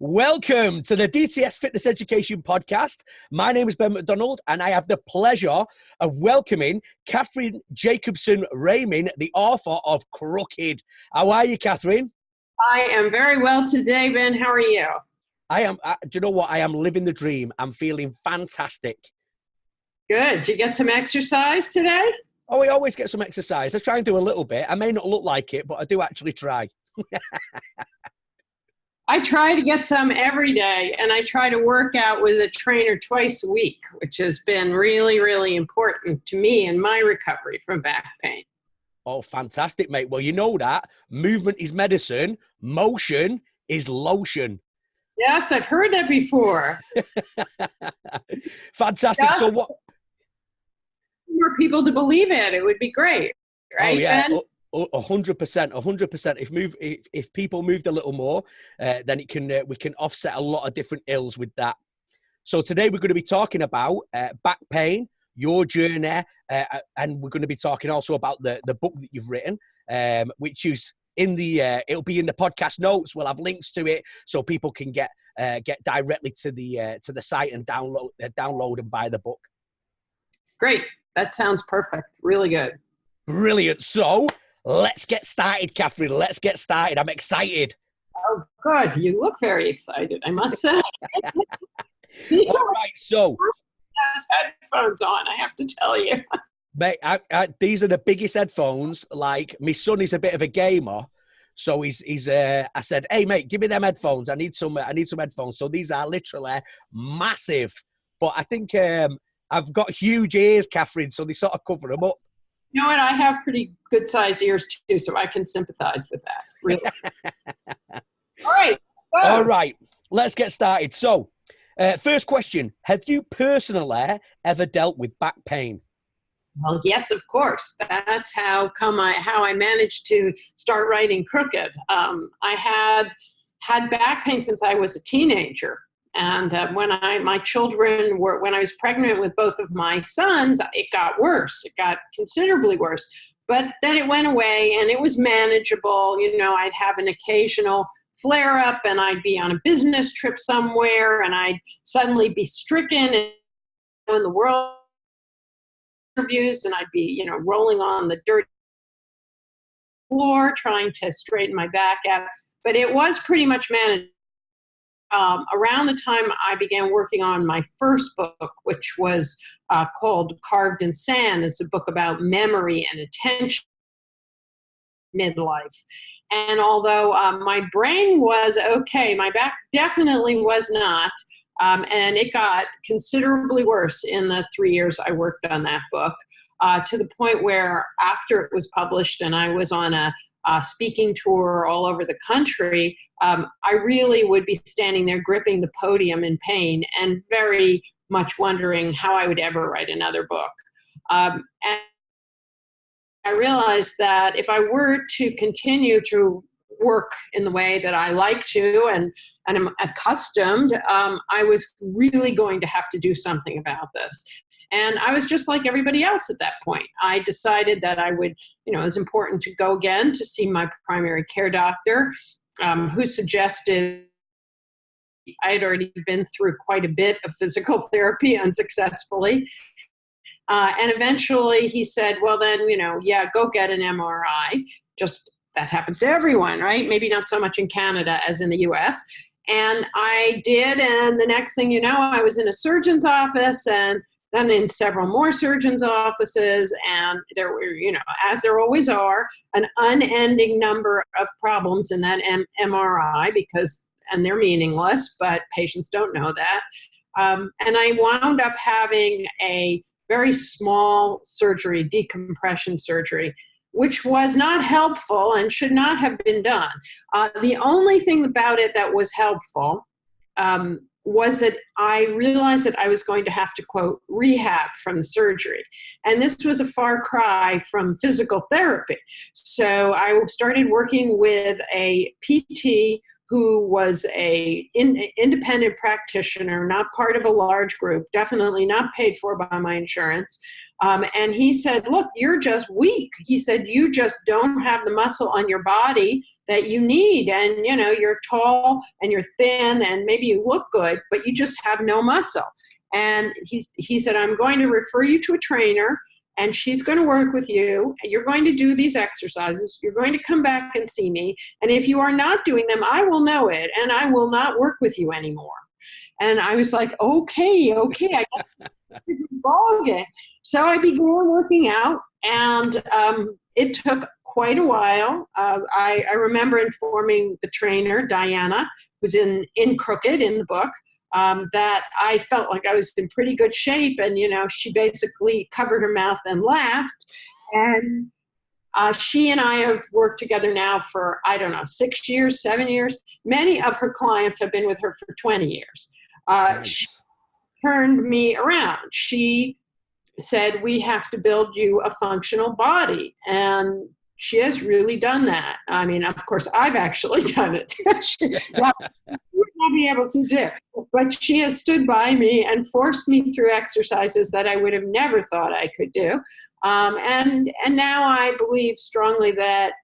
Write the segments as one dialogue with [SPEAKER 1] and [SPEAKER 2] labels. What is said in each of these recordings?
[SPEAKER 1] Welcome to the DTS Fitness Education Podcast. My name is Ben McDonald, and I have the pleasure of welcoming Cathryn Jakobson Ramin, the author of Crooked. How are you, Cathryn?
[SPEAKER 2] I am very well today, Ben. How are you?
[SPEAKER 1] Do you know what? I am living the dream. I'm feeling fantastic.
[SPEAKER 2] Good. Did you get some exercise today?
[SPEAKER 1] Oh, we always get some exercise. I try and do a little bit. I may not look like it, but I do actually try.
[SPEAKER 2] I try to get some every day, and I try to work out with a trainer twice a week, which has been really, really important to me in my recovery from back pain.
[SPEAKER 1] Oh, fantastic, mate. Well, you know that movement is medicine, motion is lotion.
[SPEAKER 2] Yes, I've heard that before.
[SPEAKER 1] Fantastic. So what?
[SPEAKER 2] More people to believe it. It would be great, right?
[SPEAKER 1] Oh, yeah.
[SPEAKER 2] Ben?
[SPEAKER 1] 100%. If people moved a little more, then we can offset a lot of different ills with that. So today we're going to be talking about back pain, your journey, and we're going to be talking also about the book that you've written, which is in the it'll be in the podcast notes. We'll have links to it so people can get directly to the site and download and buy the book.
[SPEAKER 2] Great. That sounds perfect. Really good.
[SPEAKER 1] Brilliant. So let's get started, Cathryn. Let's get started. I'm excited.
[SPEAKER 2] Oh, good. You look very excited, I must say.
[SPEAKER 1] All right. So
[SPEAKER 2] has headphones on, I have to tell you.
[SPEAKER 1] Mate, these are the biggest headphones. Like, my son is a bit of a gamer. So I said, hey, mate, give me them headphones. I need some headphones. So these are literally massive. But I think I've got huge ears, Cathryn, so they sort of cover them up.
[SPEAKER 2] You know what? I have pretty good size ears too, so I can sympathize with that. Really. All right. Go.
[SPEAKER 1] All right. Let's get started. So, first question: have you personally ever dealt with back pain?
[SPEAKER 2] Well, yes, of course. That's how I managed to start writing Crooked. I had back pain since I was a teenager. And when I was pregnant with both of my sons, it got worse. It got considerably worse. But then it went away and it was manageable. You know, I'd have an occasional flare up and I'd be on a business trip somewhere and I'd suddenly be stricken in the world interviews and I'd be, rolling on the dirt floor trying to straighten my back out. But it was pretty much manageable. Around the time I began working on my first book, which was called Carved in Sand. It's a book about memory and attention, midlife. And although my brain was okay, my back definitely was not. And it got considerably worse in the 3 years I worked on that book, to the point where after it was published and I was on a speaking tour all over the country, I really would be standing there gripping the podium in pain and very much wondering how I would ever write another book. And I realized that if I were to continue to work in the way that I like to and am accustomed, I was really going to have to do something about this. And I was just like everybody else at that point. I decided that I would, it was important to go again to see my primary care doctor, who suggested I had already been through quite a bit of physical therapy unsuccessfully. And eventually he said, well, then, go get an MRI. Just that happens to everyone, right? Maybe not so much in Canada as in the US. And I did. And the next thing you know, I was in a surgeon's office and then in several more surgeons' offices, and there were, as there always are, an unending number of problems in that MRI and they're meaningless, but patients don't know that. And I wound up having a very small surgery, decompression surgery, which was not helpful and should not have been done. The only thing about it that was helpful was that I realized that I was going to have to, quote, rehab from the surgery. And this was a far cry from physical therapy. So I started working with a PT who was an independent practitioner, not part of a large group, definitely not paid for by my insurance, And he said, look, you're just weak. He said, you just don't have the muscle on your body that you need. And, you're tall and you're thin and maybe you look good, but you just have no muscle. And he said, I'm going to refer you to a trainer, and she's going to work with you. You're going to do these exercises. You're going to come back and see me. And if you are not doing them, I will know it, and I will not work with you anymore. And I was like, okay, I guess it's a ball game. So I began working out, and it took quite a while. I remember informing the trainer, Diana, who's in Crooked in the book, that I felt like I was in pretty good shape. And, she basically covered her mouth and laughed. And she and I have worked together now for, 6 years, 7 years. Many of her clients have been with her for 20 years.
[SPEAKER 1] Nice.
[SPEAKER 2] She turned me around. She said, we have to build you a functional body. And she has really done that. I mean, of course, I've actually done it. That would not be able to do. But she has stood by me and forced me through exercises that I would have never thought I could do. And now I believe strongly that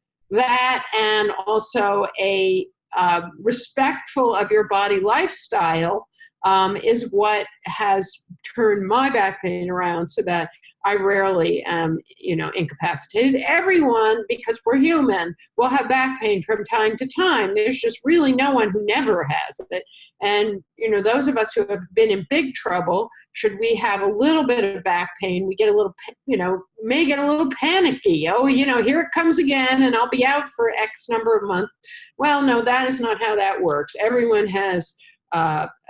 [SPEAKER 2] and also a respectful of your body lifestyle is what has turned my back pain around, so that I rarely am, incapacitated. Everyone, because we're human, will have back pain from time to time. There's just really no one who never has it. And, those of us who have been in big trouble, should we have a little bit of back pain, we get a little, may get a little panicky. Oh, here it comes again, and I'll be out for X number of months. Well, no, that is not how that works. Everyone has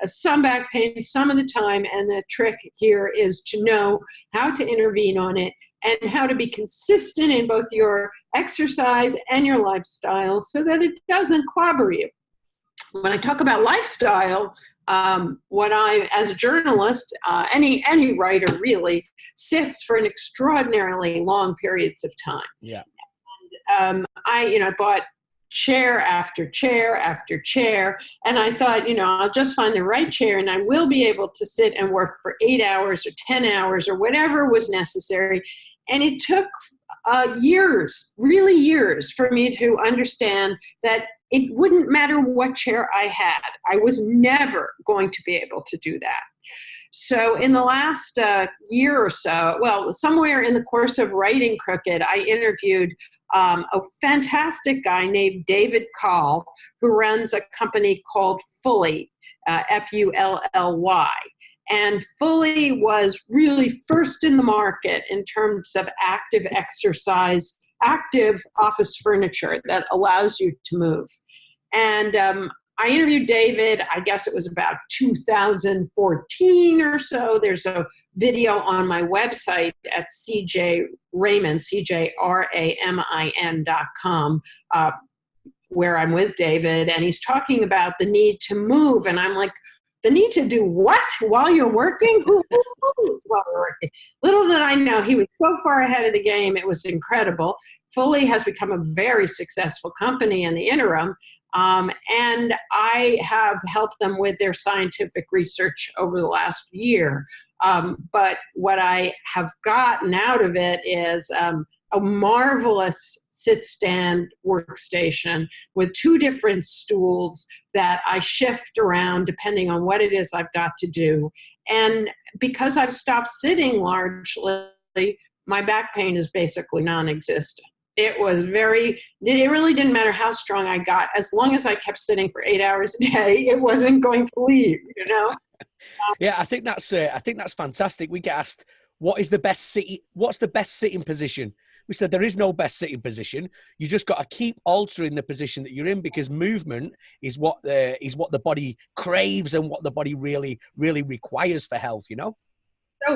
[SPEAKER 2] some back pain some of the time, and the trick here is to know how to intervene on it and how to be consistent in both your exercise and your lifestyle so that it doesn't clobber you. When I talk about lifestyle, when I, as a journalist, any writer really, sits for an extraordinarily long periods of time.
[SPEAKER 1] Yeah.
[SPEAKER 2] I bought chair after chair after chair. And I thought, I'll just find the right chair and I will be able to sit and work for 8 hours or 10 hours or whatever was necessary. And it took years, really years, for me to understand that it wouldn't matter what chair I had. I was never going to be able to do that. So in the last year or so, well, somewhere in the course of writing Crooked, I interviewed a fantastic guy named David Call, who runs a company called Fully, Fully. And Fully was really first in the market in terms of active exercise, active office furniture that allows you to move. And I interviewed David, I guess it was about 2014 or so. There's a video on my website at CJRamin.com, where I'm with David, and he's talking about the need to move. And I'm like, the need to do what? While you're working? Who moves while they're working? Little did I know, he was so far ahead of the game, it was incredible. Fully has become a very successful company in the interim. And I have helped them with their scientific research over the last year. But what I have gotten out of it is a marvelous sit-stand workstation with 2 different stools that I shift around depending on what it is I've got to do. And because I've stopped sitting largely, my back pain is basically non-existent. It really didn't matter how strong I got. As long as I kept sitting for 8 hours a day, it wasn't going to leave,
[SPEAKER 1] Yeah, I think that's fantastic. We get asked, what's the best sitting position? We said there is no best sitting position. You just got to keep altering the position that you're in, because movement is what the body craves and what the body really, really requires for health, So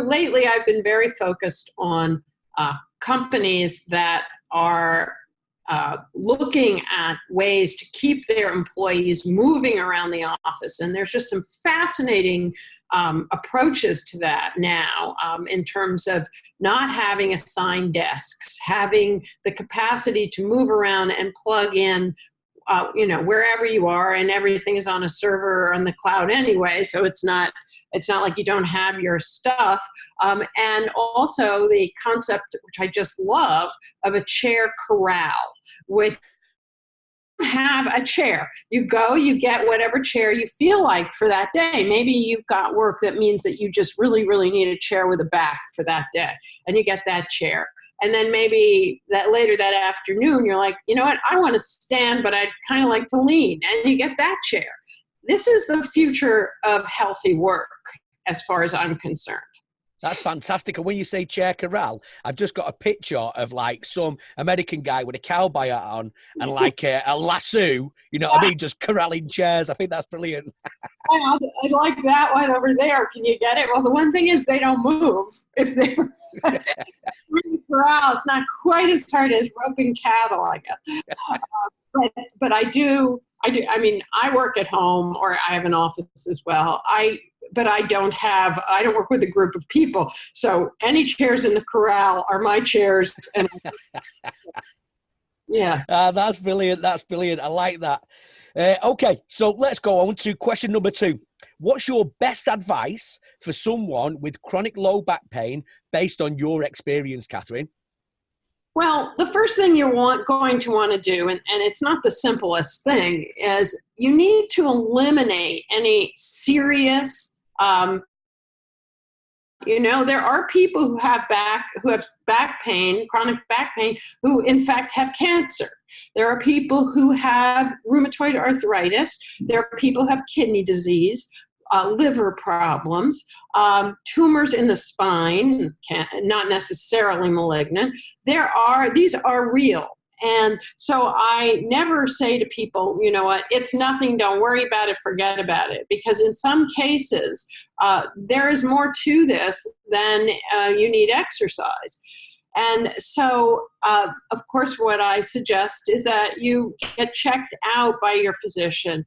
[SPEAKER 2] lately I've been very focused on companies that are looking at ways to keep their employees moving around the office. And there's just some fascinating approaches to that now, in terms of not having assigned desks, having the capacity to move around and plug in wherever you are, and everything is on a server or on the cloud anyway. So it's not like you don't have your stuff. And also the concept, which I just love, of a chair corral, which have a chair. You go, you get whatever chair you feel like for that day. Maybe you've got work that means that you just really, really need a chair with a back for that day, and you get that chair. And then maybe that later that afternoon, you're like, you know what, I want to stand, but I'd kind of like to lean, and you get that chair. This is the future of healthy work, as far as I'm concerned.
[SPEAKER 1] That's fantastic. And when you say chair corral, I've just got a picture of like some American guy with a cowboy hat on and like a lasso, you know what I mean? Just corralling chairs. I think that's brilliant.
[SPEAKER 2] I like that one over there. Can you get it? Well, the one thing is they don't move. If they're in the corral, it's not quite as hard as roping cattle, I guess. But I do. I mean, I work at home, or I have an office as well. But I don't work with a group of people. So any chairs in the corral are my chairs. And yeah.
[SPEAKER 1] That's brilliant. That's brilliant. I like that. Okay, so let's go on to question number 2. What's your best advice for someone with chronic low back pain based on your experience, Cathryn?
[SPEAKER 2] Well, the first thing you're going to want to do, and it's not the simplest thing, is you need to eliminate any serious, there are people who have back pain, chronic back pain, who in fact have cancer. There are people who have rheumatoid arthritis. There are people who have kidney disease, liver problems, tumors in the spine, not necessarily malignant. These are real. And so I never say to people, you know what, it's nothing, don't worry about it, forget about it. Because in some cases, there is more to this than you need exercise. And so, of course, what I suggest is that you get checked out by your physician.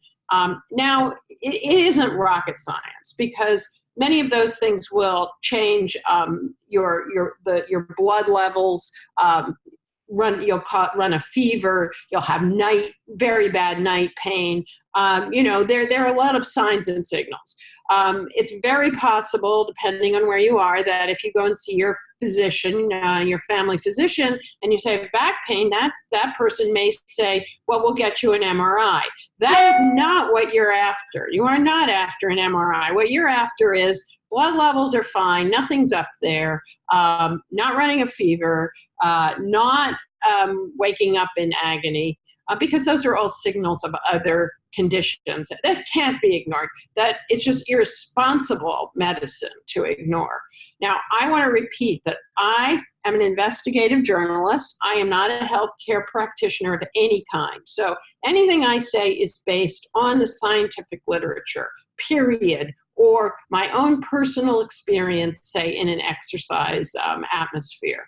[SPEAKER 2] Now, it isn't rocket science, because many of those things will change your blood levels. You'll run a fever. You'll have very bad night pain. There are a lot of signs and signals. It's very possible, depending on where you are, that if you go and see your physician, your family physician, and you say I have back pain, that person may say, well, we'll get you an MRI. That is not what you're after. You are not after an MRI. What you're after is blood levels are fine, nothing's up there, not running a fever, not waking up in agony, because those are all signals of other conditions that can't be ignored. That it's just irresponsible medicine to ignore. Now, I want to repeat that I am an investigative journalist. I am not a healthcare practitioner of any kind. So anything I say is based on the scientific literature, period, or my own personal experience, say, in an exercise atmosphere.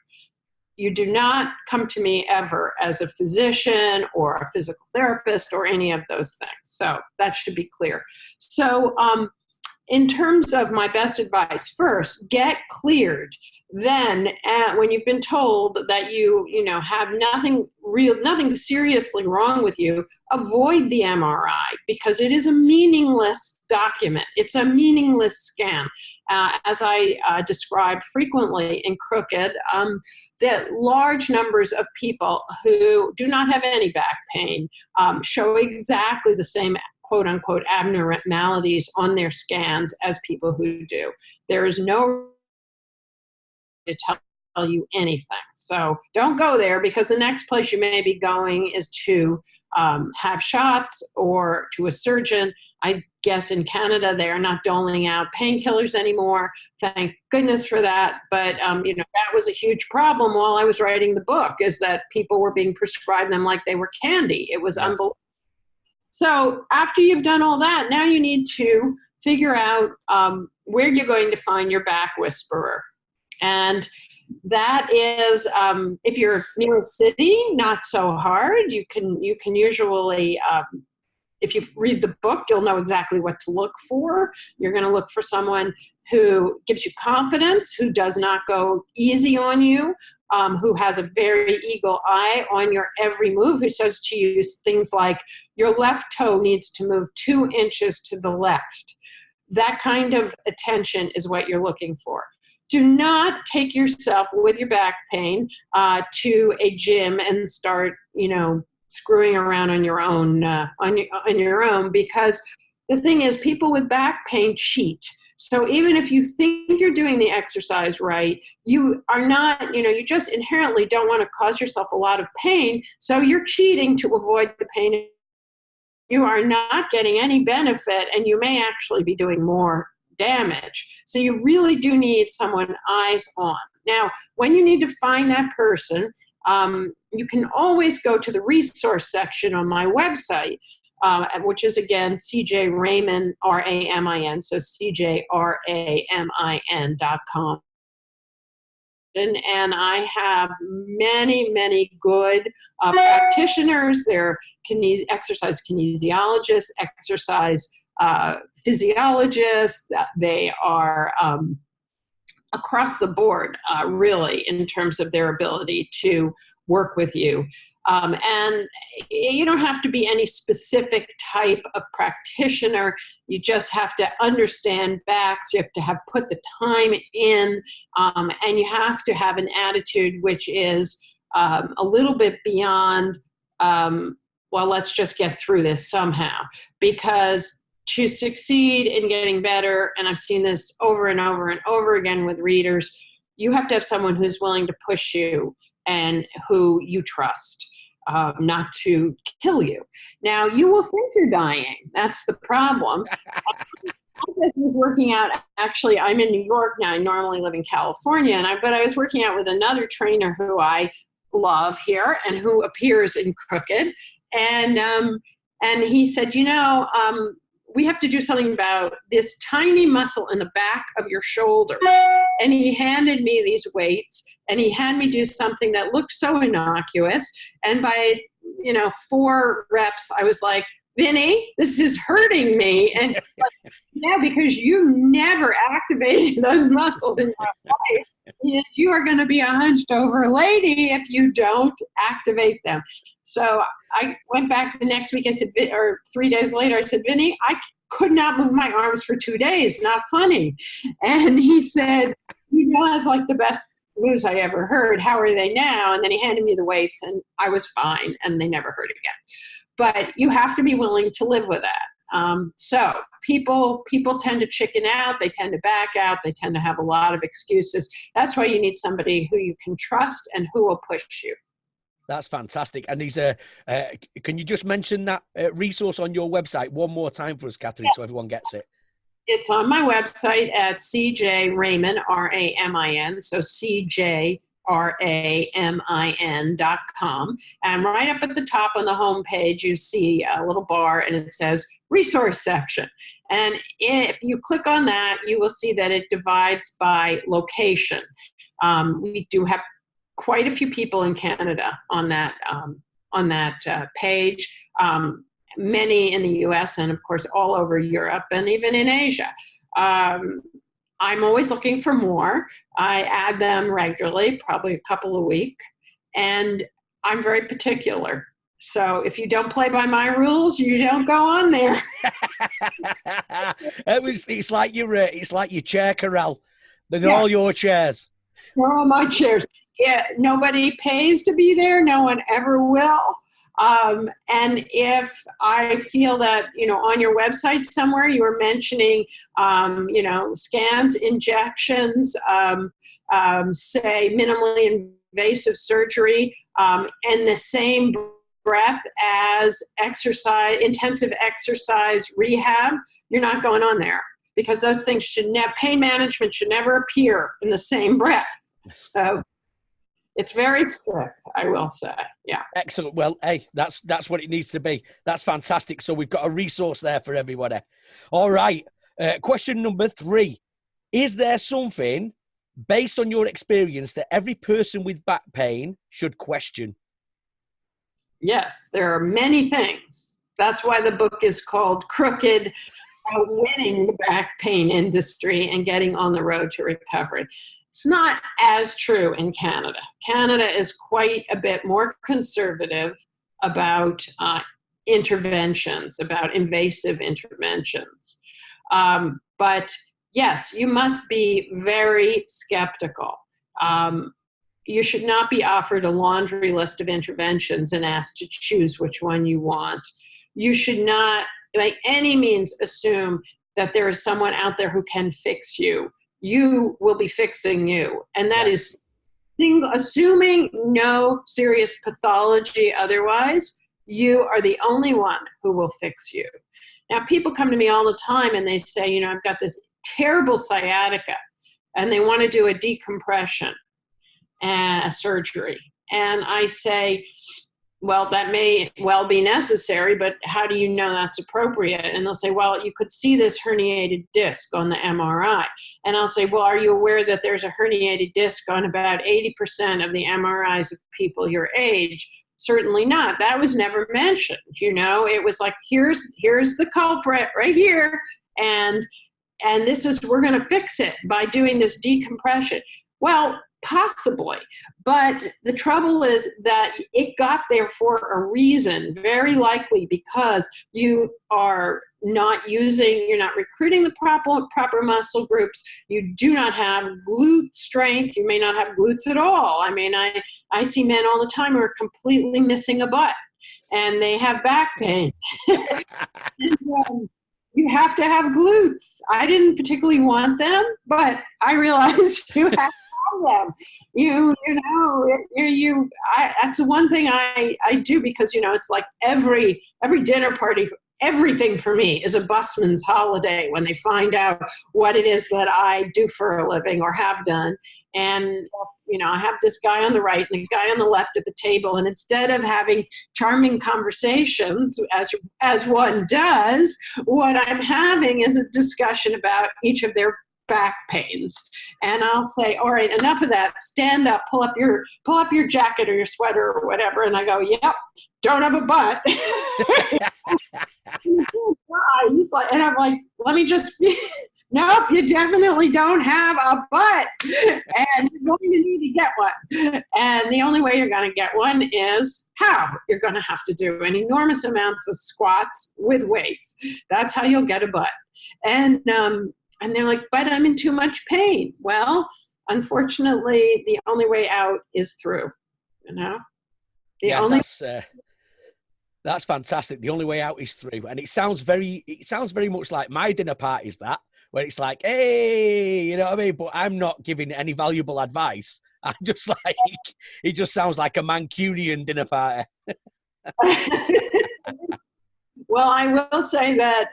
[SPEAKER 2] You do not come to me ever as a physician or a physical therapist or any of those things. So that should be clear. So in terms of my best advice, first, get cleared. Then when you've been told that you have nothing seriously wrong with you, avoid the MRI, because it is a meaningless document. It's a meaningless scan. As I describe frequently in Crooked, that large numbers of people who do not have any back pain show exactly the same quote-unquote abnormalities on their scans as people who do. There is no to tell you anything. So don't go there, because the next place you may be going is to have shots or to a surgeon. I guess in Canada they are not doling out painkillers anymore. Thank goodness for that. But that was a huge problem while I was writing the book, is that people were being prescribed them like they were candy. It was unbelievable. So after you've done all that, now you need to figure out where you're going to find your back whisperer. And that is, if you're near a city, not so hard. You can usually, if you read the book, you'll know exactly what to look for. You're going to look for someone who gives you confidence, who does not go easy on you, who has a very eagle eye on your every move, who says to you things like, your left toe needs to move 2 inches to the left. That kind of attention is what you're looking for. Do not take yourself with your back pain to a gym and start, screwing around on your own, because the thing is, people with back pain cheat. So even if you think you're doing the exercise right, you are not, you just inherently don't want to cause yourself a lot of pain. So you're cheating to avoid the pain. You are not getting any benefit, and you may actually be doing more damage. So you really do need someone eyes on. Now, when you need to find that person, you can always go to the resource section on my website, which is, again, CJ Ramin, R-A-M-I-N, so CJRAMIN.com. And I have many, many good practitioners. They're exercise kinesiologists, exercise physiologists. They are across the board, really, in terms of their ability to work with you. And you don't have to be any specific type of practitioner. You just have to understand backs. You have to have put the time in, and you have to have an attitude which is a little bit beyond, well, let's just get through this somehow. Because to succeed in getting better, and I've seen this over and over and over again with readers, you have to have someone who's willing to push you and who you trust. Not to kill you. Now, you will think you're dying. That's the problem. This is working out. Actually, I'm in New York now. I normally live in California, but I was working out with another trainer who I love here and who appears in Crooked. And he said, we have to do something about this tiny muscle in the back of your shoulder. And he handed me these weights, and he had me do something that looked so innocuous. And by, 4 reps, I was like, Vinny, this is hurting me. And he's like, yeah, because you never activated those muscles in your life. And you are going to be a hunched over lady if you don't activate them. So I went back the next week, I said, or 3 days later, I said, Vinny, I could not move my arms for 2 days. Not funny. And he said, that's like the best news I ever heard. How are they now? And then he handed me the weights, and I was fine, and they never hurt again. But you have to be willing to live with that. So people tend to chicken out. They tend to back out. They tend to have a lot of excuses. That's why you need somebody who you can trust and who will push you.
[SPEAKER 1] That's fantastic. And these can you just mention that resource on your website one more time for us, Cathryn, so everyone gets it?
[SPEAKER 2] It's on my website at CJ Ramin, R-A-M-I-N, so CJRAMIN.com. And right up at the top on the home page, you see a little bar, and it says resource section. And if you click on that, you will see that it divides by location. We do have quite a few people in Canada on that page. Many in the US, and of course all over Europe, and even in Asia. I'm always looking for more. I add them regularly, probably a couple a week, and I'm very particular. So if you don't play by my rules, you don't go on there.
[SPEAKER 1] It's like your chair corral. They're all your chairs.
[SPEAKER 2] They're all my chairs. Yeah, nobody pays to be there. No one ever will. And if I feel that, on your website somewhere you were mentioning, scans, injections, say minimally invasive surgery, and the same breath as exercise, intensive exercise rehab, you're not going on there, because those things pain management should never appear in the same breath. So it's very strict, I will say. Yeah.
[SPEAKER 1] Excellent. Well, hey, that's what it needs to be. That's fantastic. So we've got a resource there for everybody. All right. Question number 3. Is there something, based on your experience, that every person with back pain should question?
[SPEAKER 2] Yes, there are many things. That's why the book is called Crooked, Outwitting the Back Pain Industry and Getting on the Road to Recovery. It's not as true in Canada. Canada is quite a bit more conservative about interventions, about invasive interventions. But yes, you must be very skeptical. You should not be offered a laundry list of interventions and asked to choose which one you want. You should not, by any means, assume that there is someone out there who can fix you. You will be fixing you. And that is assuming no serious pathology otherwise, you are the only one who will fix you. Now, people come to me all the time and they say, you know, I've got this terrible sciatica and they want to do a decompression surgery. And I say, well, that may well be necessary, but how do you know that's appropriate? And they'll say, well, you could see this herniated disc on the MRI. And I'll say, well, are you aware that there's a herniated disc on about 80% of the MRIs of people your age? Certainly not. That was never mentioned. You know, it was like, here's the culprit right here. And this is, we're going to fix it by doing this decompression. Well, possibly, but the trouble is that it got there for a reason, very likely because you are not you're not recruiting the proper muscle groups, you do not have glute strength, you may not have glutes at all. I mean, I see men all the time who are completely missing a butt, and they have back pain. And, you have to have glutes. I didn't particularly want them, but I realized you have them. That's the one thing I do, because, you know, it's like every dinner party, everything for me is a busman's holiday when they find out what it is that I do for a living or have done. And, you know, I have this guy on the right and a guy on the left at the table. And instead of having charming conversations, as one does, what I'm having is a discussion about each of their back pains. And I'll say, all right, enough of that. Stand up, pull up your jacket or your sweater or whatever. And I go, yep, don't have a butt. He's like, and I'm like, let me just, nope, you definitely don't have a butt. And you're going to need to get one. And the only way you're going to get one is how? You're going to have to do an enormous amounts of squats with weights. That's how you'll get a butt. And they're like, but I'm in too much pain. Well, unfortunately, the only way out is through, you know?
[SPEAKER 1] That's fantastic. The only way out is through. And it sounds very much like my dinner parties, that, where it's like, hey, you know what I mean? But I'm not giving any valuable advice. I'm just like, it just sounds like a Mancunian dinner party.
[SPEAKER 2] Well, I will say that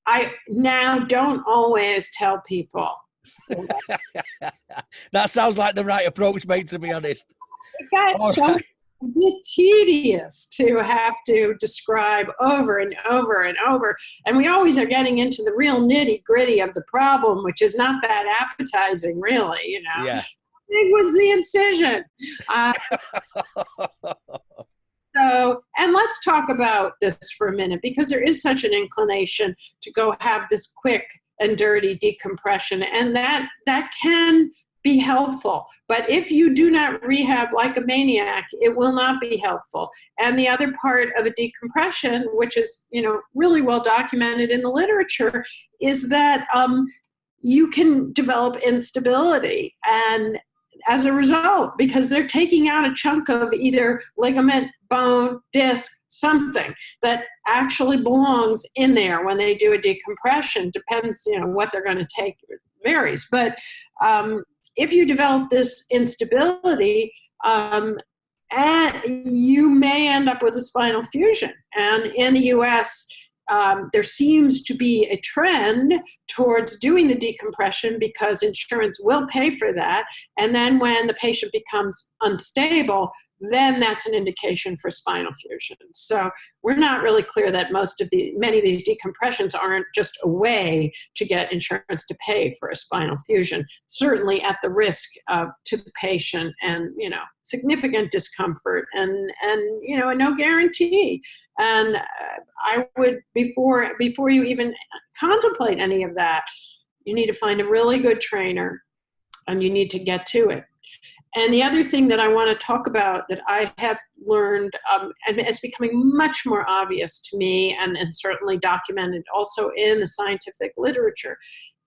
[SPEAKER 2] I now don't always tell people.
[SPEAKER 1] That sounds like the right approach, mate, to be honest.
[SPEAKER 2] It got so a bit tedious to have to describe over and over and over. And we always are getting into the real nitty gritty of the problem, which is not that appetizing, really, you know.
[SPEAKER 1] Yeah.
[SPEAKER 2] How big was the incision? So, and let's talk about this for a minute, because there is such an inclination to go have this quick and dirty decompression, and that can be helpful. But if you do not rehab like a maniac, it will not be helpful. And the other part of a decompression, which is, you know, really well documented in the literature, is that you can develop instability, and as a result, because they're taking out a chunk of either ligament, bone, disc, something that actually belongs in there when they do a decompression. Depends, you know, what they're going to take, it varies. But if you develop this instability, and you may end up with a spinal fusion. And in the US, there seems to be a trend towards doing the decompression because insurance will pay for that. And then when the patient becomes unstable, then that's an indication for spinal fusion. So we're not really clear that many of these decompressions aren't just a way to get insurance to pay for a spinal fusion, certainly at the risk to the patient and, you know, significant discomfort and you know, no guarantee. And I would, before you even contemplate any of that, you need to find a really good trainer and you need to get to it. And the other thing that I want to talk about that I have learned, and it's becoming much more obvious to me and certainly documented also in the scientific literature,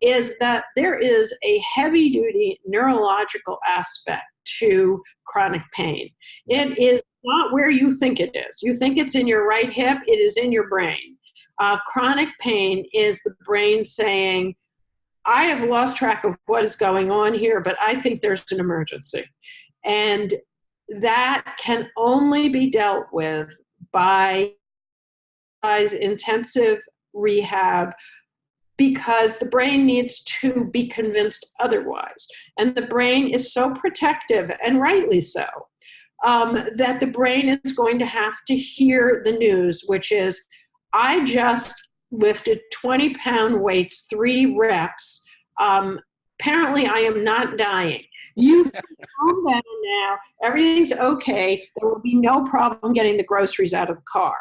[SPEAKER 2] is that there is a heavy-duty neurological aspect to chronic pain. It is not where you think it is. You think it's in your right hip, it is in your brain. Chronic pain is the brain saying, I have lost track of what is going on here, but I think there's an emergency. And that can only be dealt with by intensive rehab, because the brain needs to be convinced otherwise. And the brain is so protective, and rightly so, that the brain is going to have to hear the news, which is, I just lifted 20-pound weights, 3 reps. Apparently, I am not dying. You can calm down now. Everything's okay. There will be no problem getting the groceries out of the car.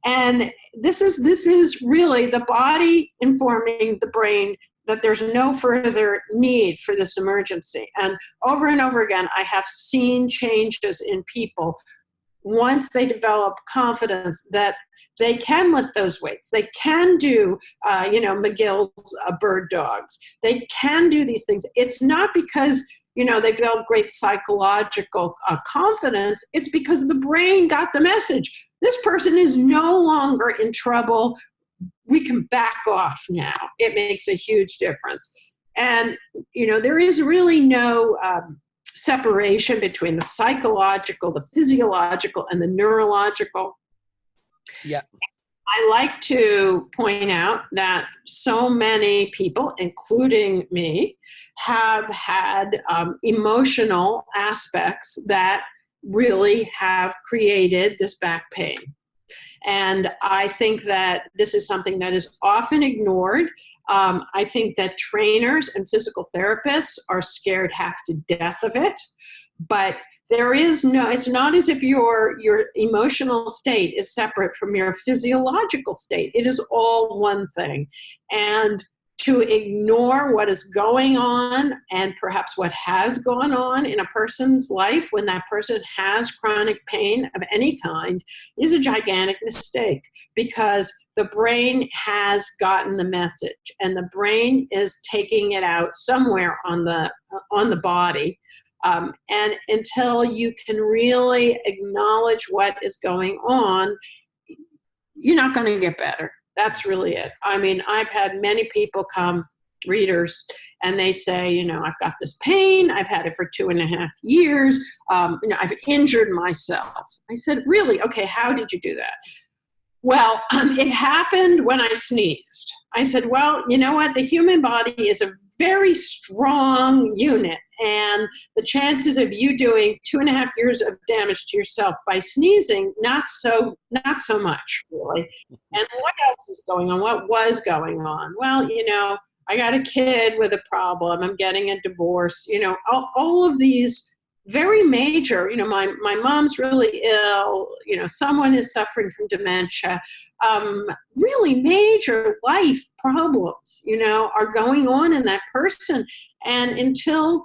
[SPEAKER 2] And this is really the body informing the brain that there's no further need for this emergency. And over again, I have seen changes in people once they develop confidence that they can lift those weights. They can do, McGill's bird dogs. They can do these things. It's not because, they develop great psychological confidence. It's because the brain got the message. This person is no longer in trouble. We can back off now. It makes a huge difference. And, there is really no separation between the psychological, the physiological, and the neurological.
[SPEAKER 1] Yeah.
[SPEAKER 2] I like to point out that so many people, including me, have had emotional aspects that really have created this back pain. And I think that this is something that is often ignored. I think that trainers and physical therapists are scared half to death of it. But it's not as if your emotional state is separate from your physiological state. It is all one thing. And to ignore what is going on, and perhaps what has gone on in a person's life when that person has chronic pain of any kind, is a gigantic mistake, because the brain has gotten the message, and the brain is taking it out somewhere on the body. And until you can really acknowledge what is going on, you're not going to get better. That's really it. I mean, I've had many people come, readers, and they say, I've got this pain. I've had it for 2.5 years. I've injured myself. I said, really? Okay, how did you do that? Well, it happened when I sneezed. I said, well, you know what? The human body is a very strong unit, and the chances of you doing 2.5 years of damage to yourself by sneezing, not so much, really. And what else is going on? What was going on? Well, I got a kid with a problem. I'm getting a divorce. All of these very major, my mom's really ill, someone is suffering from dementia, really major life problems, are going on in that person. And until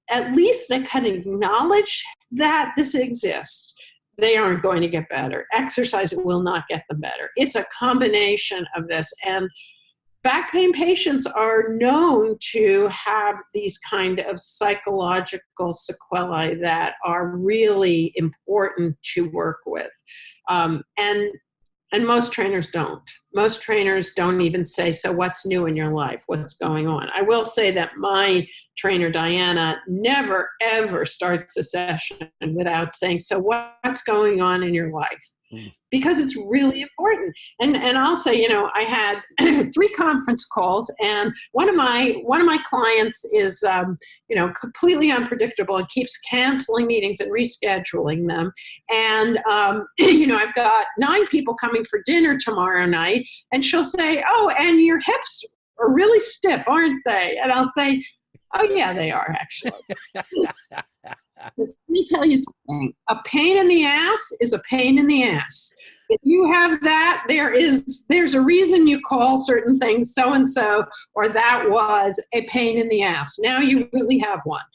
[SPEAKER 2] at least they can acknowledge that this exists, they aren't going to get better. Exercise will not get them better. It's a combination of this. And back pain patients are known to have these kind of psychological sequelae that are really important to work with. And most trainers don't. Most trainers don't even say, so what's new in your life? What's going on? I will say that my trainer, Diana, never, ever starts a session without saying, so what's going on in your life? Because it's really important. And I'll say, I had 3 conference calls, and one of my clients is, completely unpredictable and keeps canceling meetings and rescheduling them. And, I've got 9 people coming for dinner tomorrow night, and she'll say, oh, and your hips are really stiff, aren't they? And I'll say, oh, yeah, they are, actually. Let me tell you something. A pain in the ass is a pain in the ass. If you have that, there's a reason you call certain things so-and-so, or that was a pain in the ass. Now you really have one.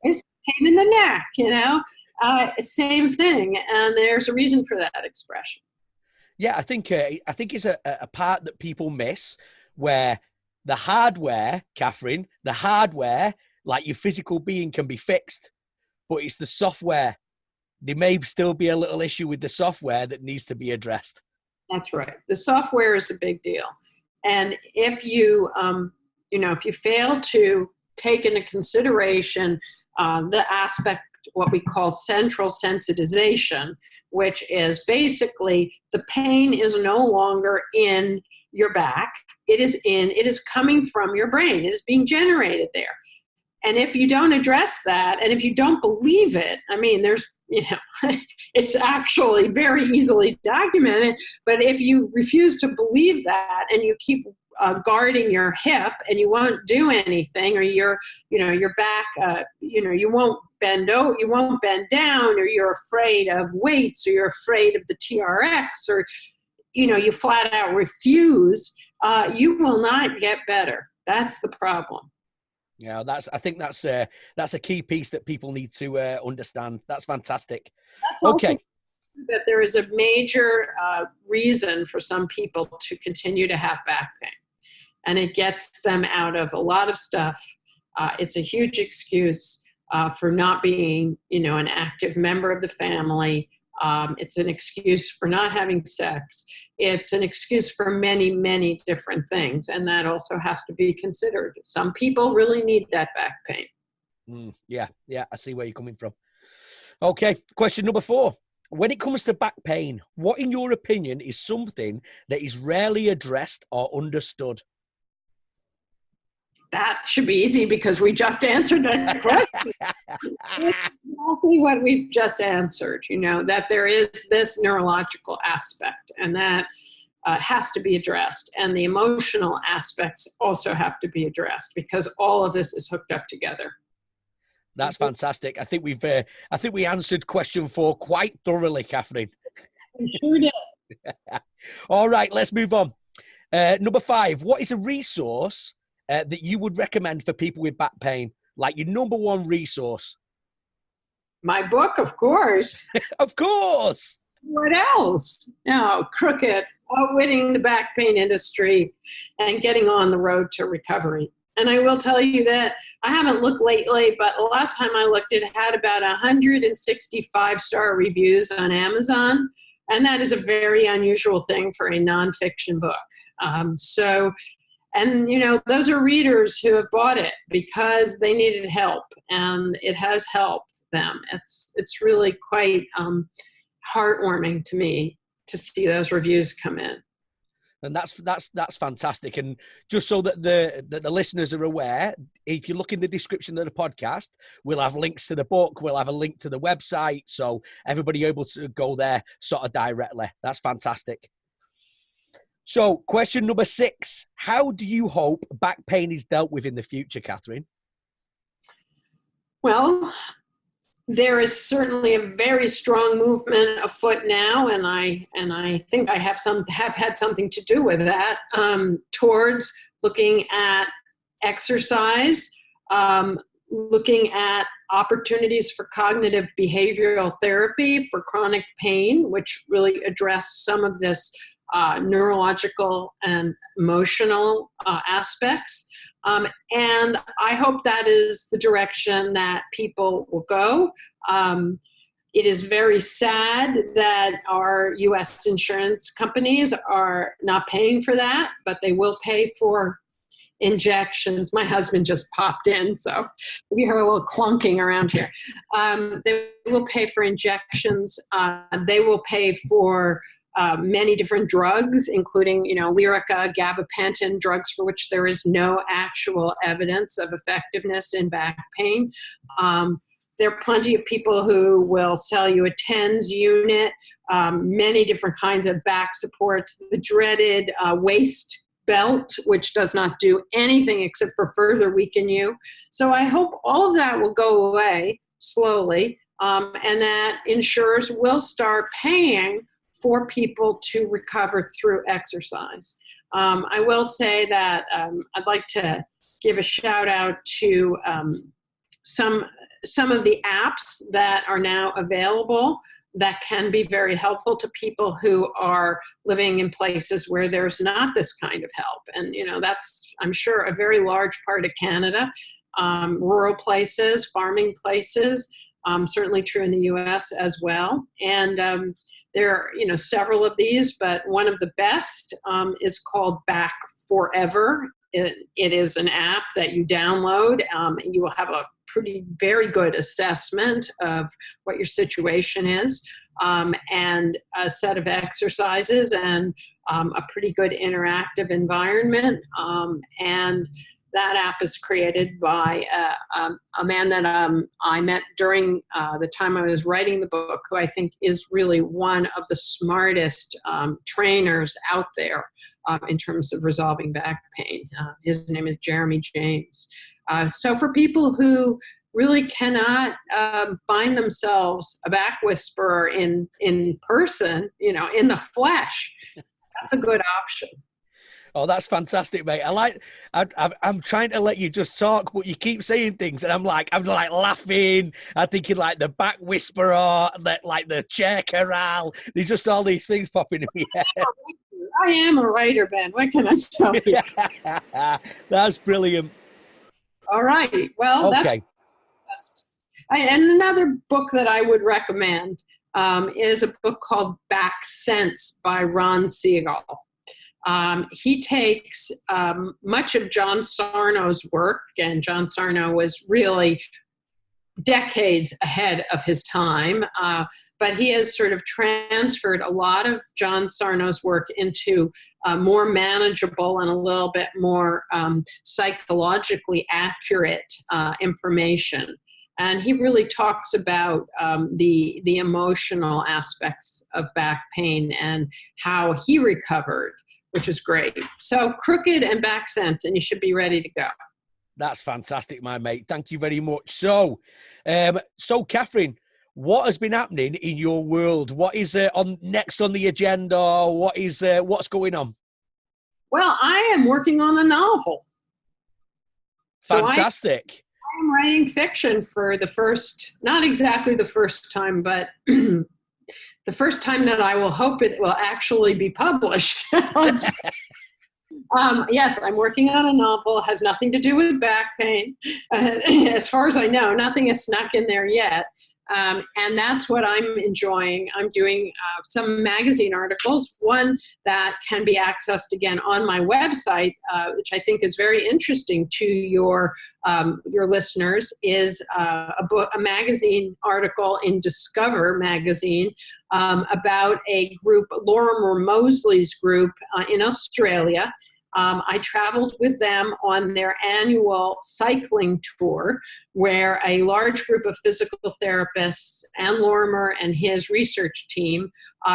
[SPEAKER 2] It's a pain in the neck, same thing. And there's a reason for that expression.
[SPEAKER 1] Yeah, I think it's a part that people miss, where the hardware, Cathryn, like your physical being, can be fixed, but it's the software. There may still be a little issue with the software that needs to be addressed.
[SPEAKER 2] That's right. The software is a big deal. And if you, if you fail to take into consideration the aspect, what we call central sensitization, which is basically the pain is no longer in your back. It is coming from your brain. It is being generated there. And if you don't address that, and if you don't believe it, it's actually very easily documented, but if you refuse to believe that and you keep guarding your hip and you won't do anything, or your back, you won't bend down, or you're afraid of weights, or you're afraid of the TRX, or, you flat out refuse, you will not get better. That's the problem.
[SPEAKER 1] Yeah, I think that's a key piece that people need to understand. That's fantastic.
[SPEAKER 2] That's
[SPEAKER 1] okay.
[SPEAKER 2] That there is a major reason for some people to continue to have back pain, and it gets them out of a lot of stuff. It's a huge excuse for not being, an active member of the family. It's an excuse for not having sex. It's an excuse for many, many different things. And that also has to be considered. Some people really need that back pain.
[SPEAKER 1] Yeah, I see where you're coming from. Okay, question number 4. When it comes to back pain, what, in your opinion, is something that is rarely addressed or understood?
[SPEAKER 2] That should be easy because we just answered that question. Exactly what we've just answered, that there is this neurological aspect, and that has to be addressed. And the emotional aspects also have to be addressed, because all of this is hooked up together.
[SPEAKER 1] That's fantastic. I think we answered question 4 quite thoroughly, Cathryn.
[SPEAKER 2] We sure did.
[SPEAKER 1] All right, let's move on. Number 5, what is a resource that you would recommend for people with back pain? Like your number 1 resource?
[SPEAKER 2] My book, of course.
[SPEAKER 1] Of course.
[SPEAKER 2] What else? Crooked, Outwitting the Back Pain Industry and Getting on the Road to Recovery. And I will tell you that I haven't looked lately, but the last time I looked, it had about 165-star reviews on Amazon. And that is a very unusual thing for a nonfiction book. And, those are readers who have bought it because they needed help, and it has helped them. It's really quite heartwarming to me to see those reviews come in.
[SPEAKER 1] And that's fantastic. And just so that the listeners are aware, if you look in the description of the podcast, we'll have links to the book. We'll have a link to the website, so everybody able to go there sort of directly. That's fantastic. So question number 6, how do you hope back pain is dealt with in the future, Cathryn?
[SPEAKER 2] Well, there is certainly a very strong movement afoot now, and I think I have had something to do with that, towards looking at exercise, looking at opportunities for cognitive behavioral therapy for chronic pain, which really address some of this neurological and emotional aspects. And I hope that is the direction that people will go. It is very sad that our U.S. insurance companies are not paying for that, but they will pay for injections. My husband just popped in, so we heard a little clunking around here. They will pay for injections. They will pay for many different drugs, including, Lyrica, gabapentin, drugs for which there is no actual evidence of effectiveness in back pain. There are plenty of people who will sell you a TENS unit, many different kinds of back supports, the dreaded waist belt, which does not do anything except for further weaken you. So I hope all of that will go away slowly, and that insurers will start paying for people to recover through exercise. I will say that I'd like to give a shout out to some of the apps that are now available that can be very helpful to people who are living in places where there's not this kind of help. And, that's, I'm sure, a very large part of Canada, rural places, farming places, certainly true in the US as well. And there are, several of these, but one of the best is called Back Forever. It is an app that you download, and you will have a very good assessment of what your situation is, and a set of exercises, and a pretty good interactive environment. And that app is created by a man that I met during the time I was writing the book, who I think is really one of the smartest trainers out there in terms of resolving back pain. His name is Jeremy James. So for people who really cannot find themselves a back whisperer in person, in the flesh, that's a good option.
[SPEAKER 1] Oh, that's fantastic, mate. I'm trying to let you just talk, but you keep saying things, and I'm like laughing. I'm thinking like the back whisperer, like the chair corral. There's just all these things popping in my head.
[SPEAKER 2] I am a writer, Ben. What can I tell you?
[SPEAKER 1] That's brilliant.
[SPEAKER 2] All right. Well,
[SPEAKER 1] okay.
[SPEAKER 2] And another book that I would recommend is a book called Back Sense by Ron Siegel. He takes much of John Sarno's work, and John Sarno was really decades ahead of his time, but he has sort of transferred a lot of John Sarno's work into more manageable and a little bit more psychologically accurate information. And he really talks about the emotional aspects of back pain and how he recovered, which is great. So Crooked and Back Sense, and you should be ready to go.
[SPEAKER 1] That's fantastic, my mate. Thank you very much. So Cathryn, what has been happening in your world? What is next on the agenda? What's going on?
[SPEAKER 2] Well, I am working on a novel.
[SPEAKER 1] Fantastic.
[SPEAKER 2] So I'm writing fiction for not exactly the first time, but the first time that I will hope it will actually be published. Yes, I'm working on a novel. It has nothing to do with back pain. As far as I know, nothing has snuck in there yet. And that's what I'm enjoying. I'm doing some magazine articles. One that can be accessed again on my website, which I think is very interesting to your listeners, is a magazine article in Discover magazine about a group, Lorimer Mosley's group in Australia. I traveled with them on their annual cycling tour, where a large group of physical therapists and Lorimer and his research team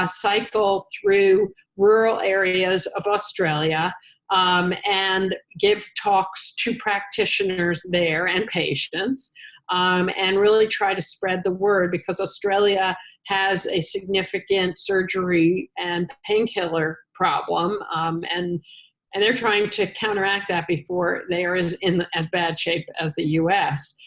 [SPEAKER 2] cycle through rural areas of Australia and give talks to practitioners there and patients, and really try to spread the word, because Australia has a significant surgery and painkiller problem, and they're trying to counteract that before they are in as bad shape as the U.S.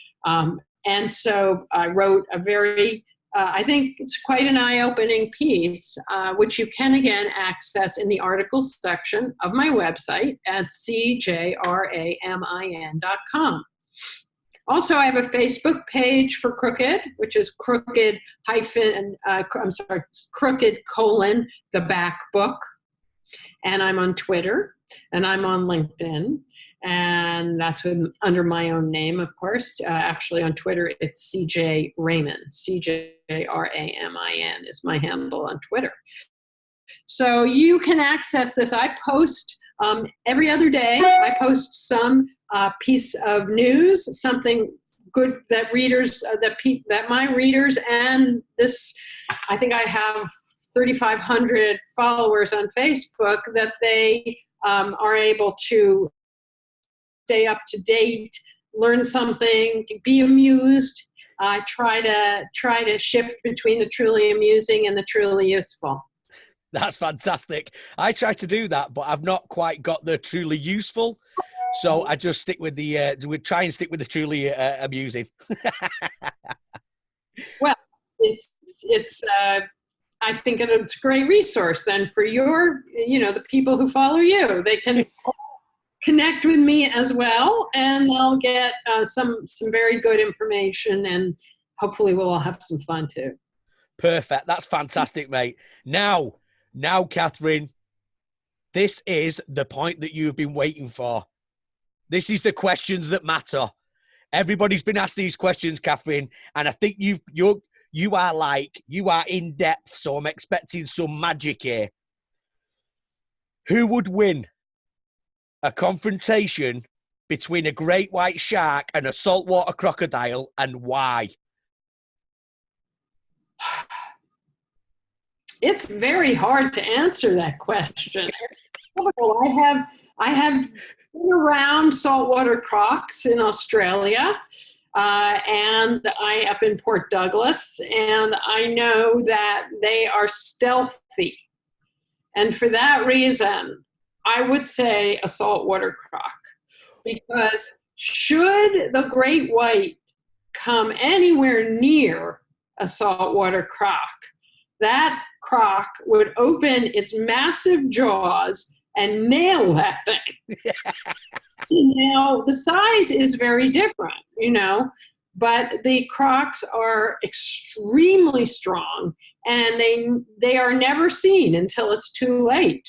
[SPEAKER 2] And so I wrote a very, I think it's quite an eye-opening piece, which you can again access in the articles section of my website at cjramin.com. Also, I have a Facebook page for Crooked, which is Crooked the Back Book. And I'm on Twitter, and I'm on LinkedIn, and that's under my own name, of course. Actually, on Twitter, it's CJ Ramin. CJRAMIN is my handle on Twitter. So you can access this. I post every other day. I post some piece of news, something good that my readers, and this, I think I have 3,500 followers on Facebook, that they are able to stay up to date, learn something, be amused. Try to shift between the truly amusing and the truly useful.
[SPEAKER 1] That's fantastic. I try to do that, but I've not quite got the truly useful. So I just stick with we try and stick with the truly amusing.
[SPEAKER 2] Well, it's I think it's a great resource then for the people who follow you. They can connect with me as well, and they'll get some very good information, and hopefully we'll all have some fun too.
[SPEAKER 1] Perfect. That's fantastic, mate. Now, Cathryn, this is the point that you've been waiting for. This is the questions that matter. Everybody's been asked these questions, Cathryn, and I think you are in depth, so I'm expecting some magic here. Who would win a confrontation between a great white shark and a saltwater crocodile, and why?
[SPEAKER 2] It's very hard to answer that question. It's difficult. I have been around saltwater crocs in Australia, and I up in Port Douglas, and I know that they are stealthy. And for that reason, I would say a saltwater croc, because should the great white come anywhere near a saltwater croc, that croc would open its massive jaws and nail that thing. Now, the size is very different, but the crocs are extremely strong, and they are never seen until it's too late.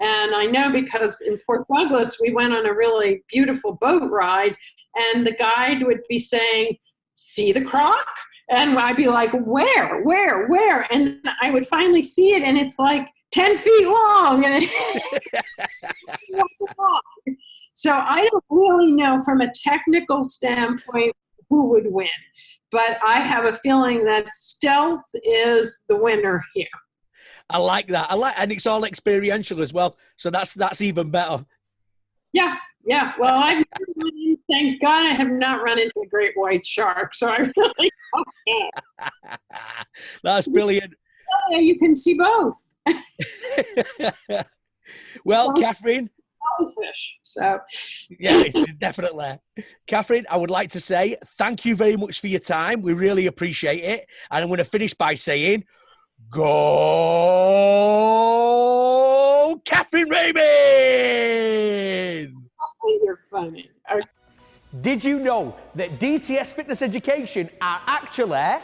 [SPEAKER 2] And I know because in Port Douglas, we went on a really beautiful boat ride, and the guide would be saying, "See the croc?" And I'd be like, where? And I would finally see it, and it's like 10 feet long. And so I don't really know from a technical standpoint who would win, but I have a feeling that stealth is the winner here.
[SPEAKER 1] I like that. And it's all experiential as well. So that's even better.
[SPEAKER 2] Yeah. Well, thank God I have not run into a great white shark. So I really don't know.
[SPEAKER 1] That's brilliant.
[SPEAKER 2] Yeah, you can see both.
[SPEAKER 1] Well, Cathryn.
[SPEAKER 2] Fish, so.
[SPEAKER 1] Yeah, definitely. Cathryn, I would like to say thank you very much for your time. We really appreciate it. And I'm going to finish by saying, go Cathryn Ramin!
[SPEAKER 2] You're funny. Okay.
[SPEAKER 1] Did you know that DTS Fitness Education are actually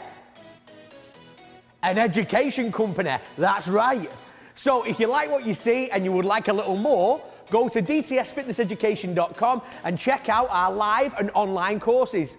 [SPEAKER 1] an education company? That's right. So if you like what you see and you would like a little more, go to dtsfitnesseducation.com and check out our live and online courses.